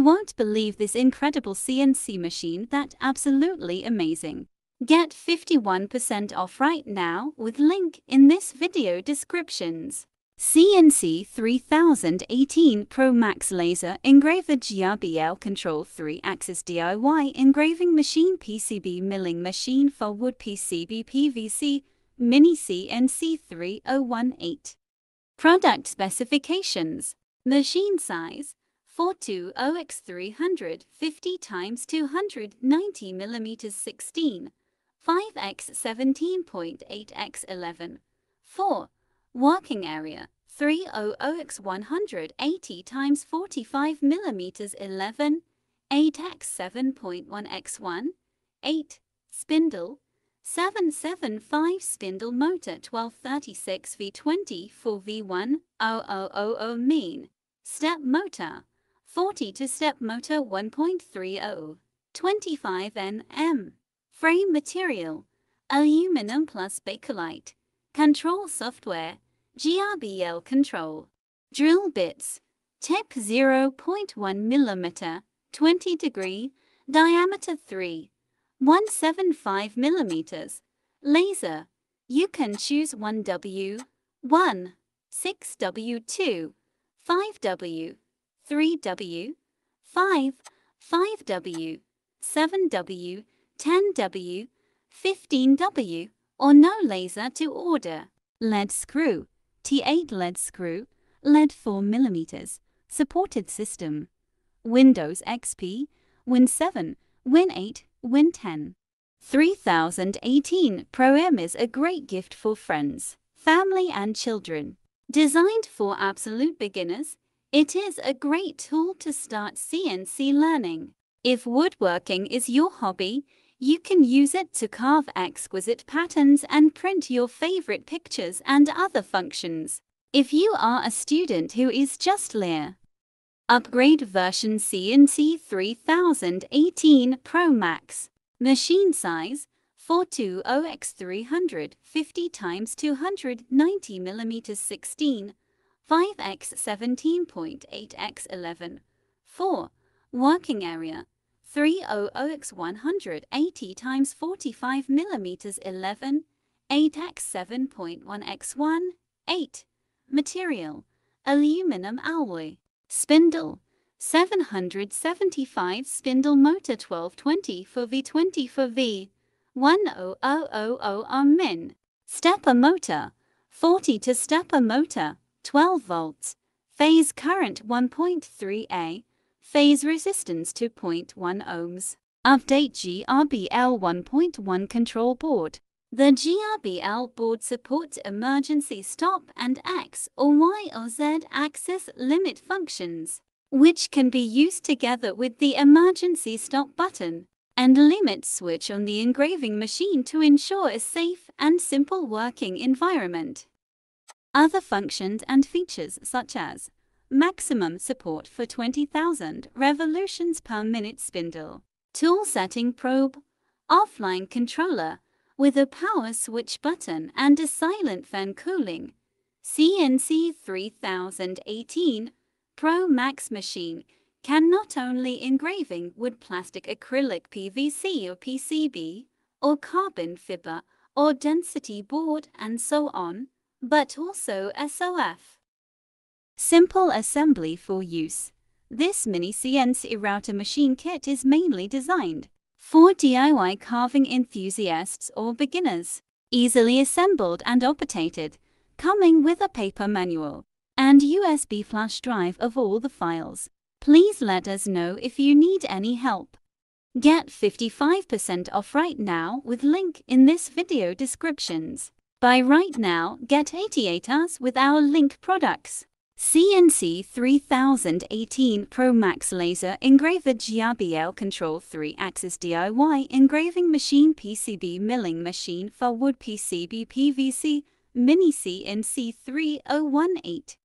You won't believe this incredible CNC machine that's absolutely amazing. Get 51% off right now with link in this video descriptions. CNC 3018 Pro Max Laser Engraver GRBL Control 3-Axis DIY Engraving Machine PCB Milling Machine for Wood PCB PVC Mini CNC 3018. Product specifications. Machine size 420x350 x 290 mm 16, 5x 17.8x11. 4. Working area 300x180 x 45 mm 11, 8x 7.1x1. 8. Spindle 775 spindle motor 1236 V20 4V10000 mean. Step motor 40 to step motor 1.30, 25 Nm. Frame material aluminum plus bakelite. Control software GRBL control. Drill bits tip 0.1 mm, 20 degree, diameter 3.175 mm. Laser. You can choose 1W, 1, 6W2, 5W, 3W, 5, 5W, 7W, 10W, 15W, or no laser to order. Lead screw, T8 lead screw, lead 4 mm, supported system. Windows XP, Win 7, Win 8, Win 10. 3018 Pro M is a great gift for friends, family and children. Designed for absolute beginners, it is a great tool to start CNC learning. If woodworking is your hobby, you can use it to carve exquisite patterns and print your favorite pictures and other functions. If you are a student who is just learning, upgrade version CNC 3018 Pro Max. Machine size 420x350 x 290 mm 16, 5x 17.8x11. 4. Working area 300x180 x 45 mm 11, 8x 7.1x1. 8. Material aluminum alloy. Spindle 775 spindle motor 1220 for V20 for V10000 min. Stepper motor 40 to stepper motor 12 volts. Phase current 1.3 A. Phase resistance 2.1 ohms. Update GRBL 1.1 control board. The GRBL board supports emergency stop and X or Y or Z axis limit functions, which can be used together with the emergency stop button and limit switch on the engraving machine to ensure a safe and simple working environment. Other functions and features such as maximum support for 20,000 revolutions per minute spindle, tool setting probe, offline controller with a power switch button and a silent fan cooling. CNC 3018 Pro Max machine can not only engraving wood, plastic, acrylic, PVC or PCB, or carbon fiber or density board and so on, but also SOF. Simple assembly for use. This mini CNC router machine kit is mainly designed for DIY carving enthusiasts or beginners. Easily assembled and operated, coming with a paper manual and USB flash drive of all the files. Please let us know if you need any help. Get 55% off right now with link in this video descriptions. Buy right now, get 88 hours with our link products. CNC 3018 Pro Max Laser Engraver GRBL Control 3-Axis DIY Engraving Machine PCB Milling Machine for Wood PCB PVC Mini CNC 3018.